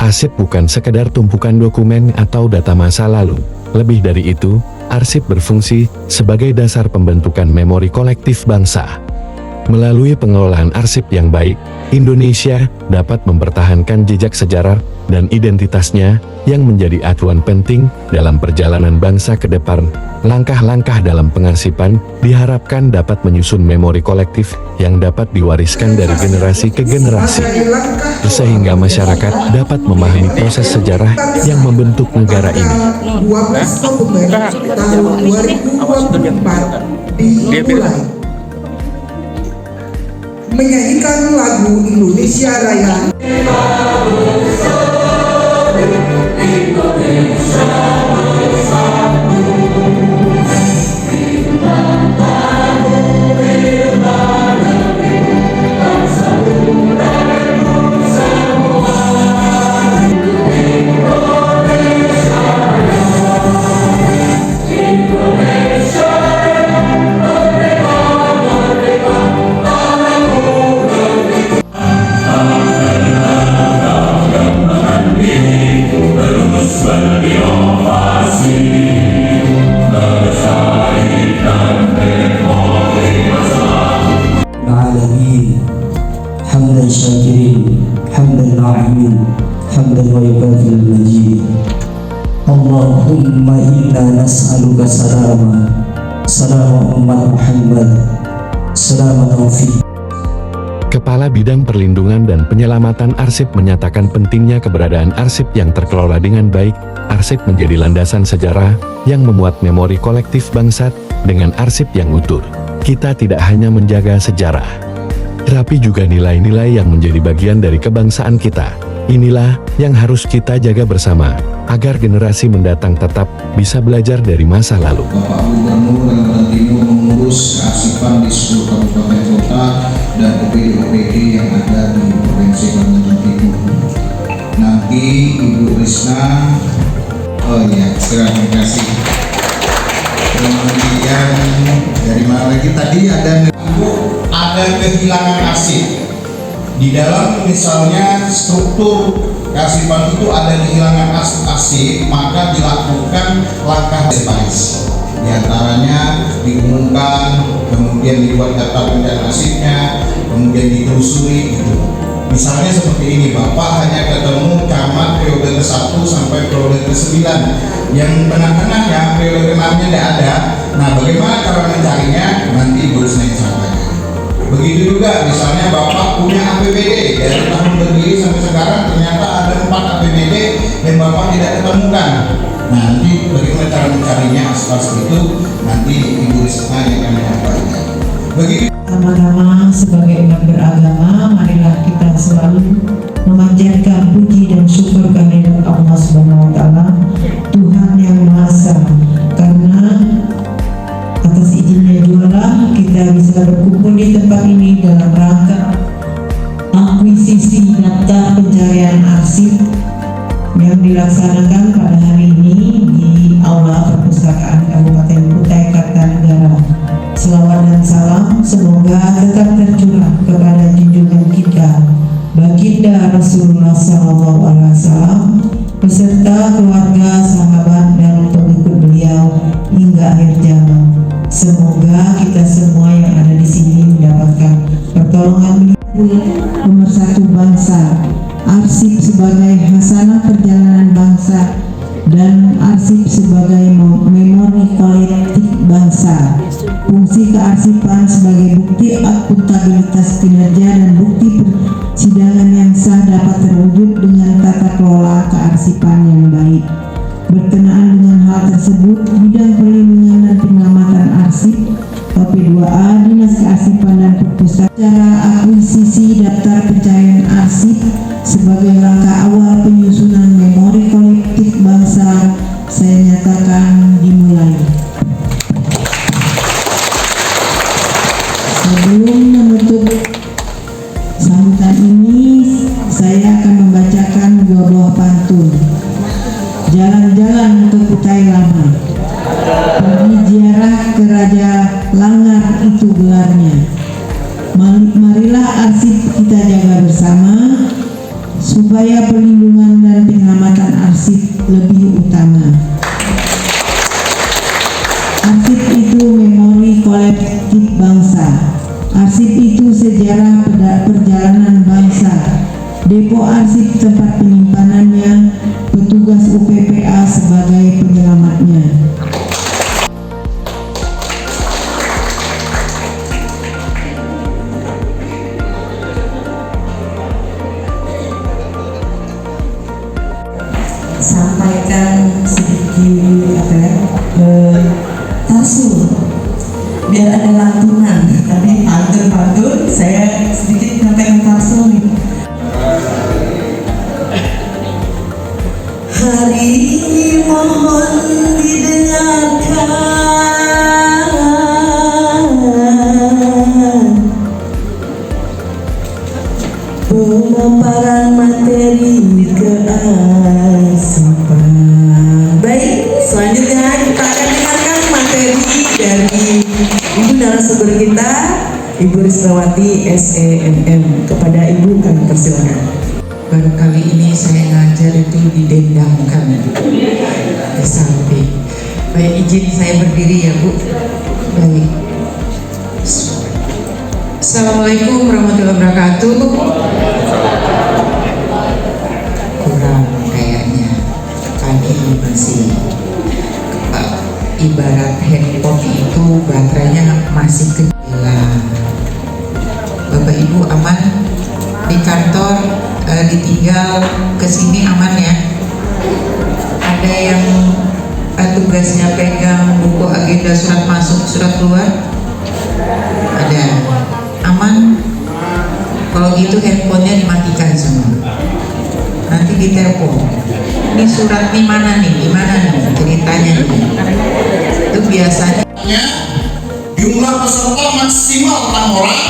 Arsip bukan sekedar tumpukan dokumen atau data masa lalu. Lebih dari itu, arsip berfungsi sebagai dasar pembentukan memori kolektif bangsa. Melalui pengelolaan arsip yang baik, Indonesia dapat mempertahankan jejak sejarah dan identitasnya yang menjadi acuan penting dalam perjalanan bangsa ke depan. Langkah-langkah dalam pengarsipan diharapkan dapat menyusun memori kolektif yang dapat diwariskan dari generasi ke generasi, sehingga masyarakat dapat memahami proses sejarah yang membentuk negara ini. 12 November tahun 2024 dimulai menyanyikan lagu Indonesia Raya. حمدا شاكرين حمدا ناعمين حمدا ويكافئ المجيد اللهم إنا نسألك سلام أمة محمد سلام في. Kepala Bidang Perlindungan dan Penyelamatan Arsip menyatakan pentingnya keberadaan arsip yang terkelola dengan baik. Arsip menjadi landasan sejarah yang memuat memori kolektif bangsa. Dengan arsip yang utuh, kita tidak hanya menjaga sejarah, tapi juga nilai-nilai yang menjadi bagian dari kebangsaan kita. Inilah yang harus kita jaga bersama, agar generasi mendatang tetap bisa belajar dari masa lalu. Bapak Gubernur Kalimantan Timur mengurus kearsipan di 10 kabupaten kota dan OPD-OPD yang ada di Provinsi Kalimantan Timur. Nanti Ibu Risna, terima kasih. Kemudian dari mana lagi tadi ada kehilangan arsip. Di dalam misalnya struktur kearsipan itu ada kehilangan arsip, maka dilakukan langkah advice. Di antaranya diumumkan, kemudian dibuat daftar pencarian arsipnya, kemudian ditelusuri gitu. Misalnya seperti ini, Bapak hanya ketemu camat periode ke-1 sampai periode ke-9, yang tengah-tengahnya periode ke-6-nya tidak ada. Nah, bagaimana cara mencarinya? Nanti Ibu Risna sampaikan. Begitu juga misalnya Bapak punya APBD dari tahun berdiri sampai sekarang, ternyata ada 4 APBD yang Bapak tidak ketemukan. Nah, nanti bagaimana cara mencarinya seperti itu, nanti Ibu Risna yang akan menyampaikan. Begitu. Pertama-tama sebagai umat beragama, marilah kita selalu memanjatkan puji dan syukur kehadirat Allah Subhanahu wa Ta'ala, Tuhan yang Maha Esa, karena atas izinnya jualah kita bisa berkumpul di tempat ini dalam rangka akuisisi daftar pencarian arsip yang dilaksanakan pada hari ini di Aula Perpustakaan Kabupaten Kutai Kartanegara. Selawat dan salam semoga tetap tercurah kepada junjungan kita Baginda Rasulullah SAW beserta keluarga, sahabat dan pengikut beliau hingga akhir zaman. Semoga kita semua yang ada di sini mendapatkan pertolongan pemersatu bangsa. Arsip sebagai hasanah perjalanan bangsa dan arsip sebagai memori kolektif bangsa. Fungsi kearsipan sebagai bukti akuntabilitas kinerja dan bukti persidangan yang sah dapat terwujud dengan tata kelola kearsipan yang baik. Berkenaan dengan hal tersebut, Bidang Perlindungan dan Penyelamatan Arsip OP2A Dinas Kearsipan dan Perpustakaan cara akuisisi daftar pencarian arsip sebagai langkah awal penyusunan memori kolektif bangsa saya nyatakan dimulai. Sebelum menutup sambutan ini, saya akan membacakan 2 buah pantun. Jalan-jalan ke Kutai Lama, pergi ziarah ke Raja Langar itu gelarnya. Marilah arsip kita jaga bersama, supaya perlindungan dan penyelamatan arsip lebih utama. Arsip itu memori kolektif bangsa. Arsip itu sejarah perjalanan bangsa. Depo arsip tempat penyimpanannya, petugas UPPA sebagai penyelamatnya. Sampaikan sedikit Tarsul biar ada lantunan, tapi pantun saya sedikit menyampaikan Tarsul nih. Hari mohon didengarkan pemaparan materi kearsipan. Baik, selanjutnya kita akan dengarkan materi dari Ibu narasumber kita, Ibu Risnawati SEMM. Kepada Ibu kami persilakan. Baru kali ini saya ngajar itu didendangkan ke samping. Baik, izin saya berdiri ya Bu. Baik. Assalamualaikum warahmatullahi wabarakatuh. Kurang kayaknya, tadi masih ibarat handphone itu baterainya masih kecilan. Bapak Ibu aman di kantor, ditinggal kesini aman ya? Ada yang tugasnya pegang buku agenda, surat masuk, surat keluar? Ada? Aman? Kalau gitu handphonenya dimatikan semua, nanti ditelepon. Ini surat nih mana nih? Gimana nih ceritanya nih? Itu biasanya jumlah peserta maksimal 6 orang,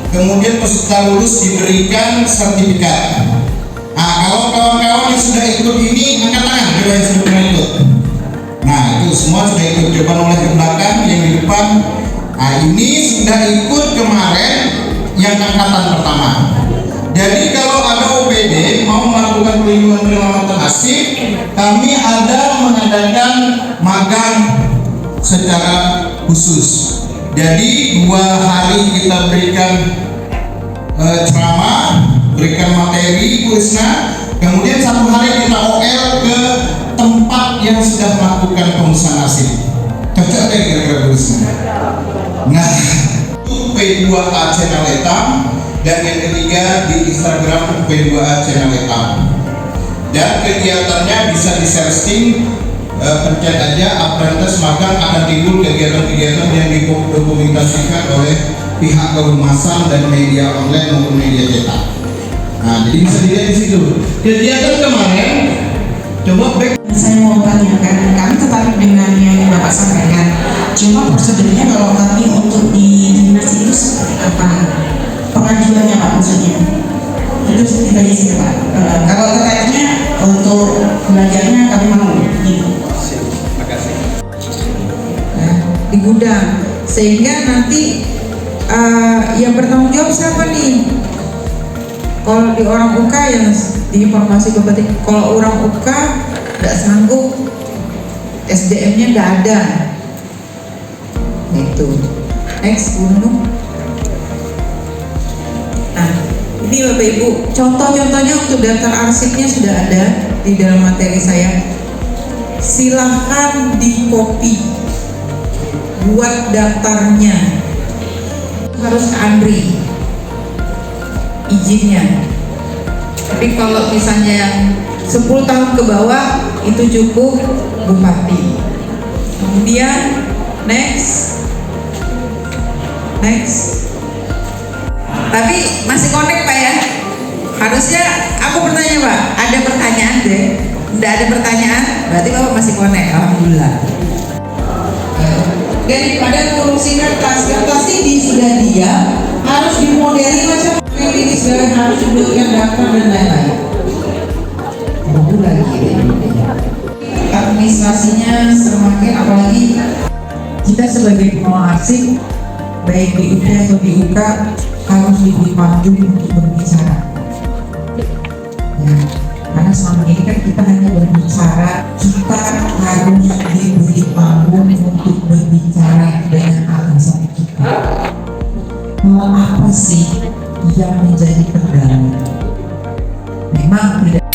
kemudian peserta lulus diberikan sertifikat. Nah, kalau kawan-kawan yang sudah ikut ini angkat tangan, coba yang sudah pernah ikut. Nah, itu semua sudah ikut, coba oleh di belakang, yang di depan. Nah, ini sudah ikut kemarin yang angkatan pertama. Jadi kalau ada OPD mau melakukan pelindungan penyelamatan arsip, kami ada mengadakan magang secara khusus. Jadi 2 hari kita berikan ceramah, berikan materi Bu Risna, kemudian 1 hari kita OL ke tempat yang sudah melakukan pemusnahan arsip. Cocok deh kira-kira Bu Risna. Nah, itu P2A channel hitam, dan yang ketiga di Instagram P2A channel hitam. Dan kegiatannya bisa di-searching, pencet aja apprentice magang, akan timbul kegiatan-kegiatan yang didokumentasikan oleh pihak kehumasan dan media online maupun media cetak. Nah, jadi bisa dilihat di situ. Kegiatan kemarin, coba back. Saya mau tanyakan, kami tertarik dengan yang Bapak sampaikan. Cuma prosedurnya kalau kami untuk di dinas itu seperti apa? Pengajuannya Pak maksudnya? Itu tidak isi Pak. Kalau terkaitnya untuk belajarnya kami mau gitu. nah, di gudang, sehingga nanti yang bertanggung jawab siapa nih? Kalau di orang UK yang di informasi Bapak, kalau orang UK tidak sanggup, SDM-nya tidak ada. Itu next Bu Nunung. Nah, ini Bapak Ibu, contoh-contohnya untuk daftar arsipnya sudah ada di dalam materi saya. Silahkan di copy, buat daftarnya. Harus ke Andri izinnya. Tapi kalau misalnya yang 10 tahun ke bawah itu cukup Bupati. Kemudian next. Tapi masih connect Pak ya? Harusnya aku bertanya Pak, ada pertanyaan deh. Tidak ada pertanyaan, berarti Bapak masih connect. Alhamdulillah. Daripada mengurusikan kertas ini sudah dia harus dimodeli macam ini segala, harus dibuatkan daftar dan lain-lain. Baru lagi administrasinya semakin, apalagi kita sebagai pengelola arsip baik di UK atau di UK harus diberi pandu untuk berbicara. kita hanya berbicara, kita harus diberi panggung untuk berbicara dengan atasan kita. Hal apa sih yang menjadi kendala? Memang tidak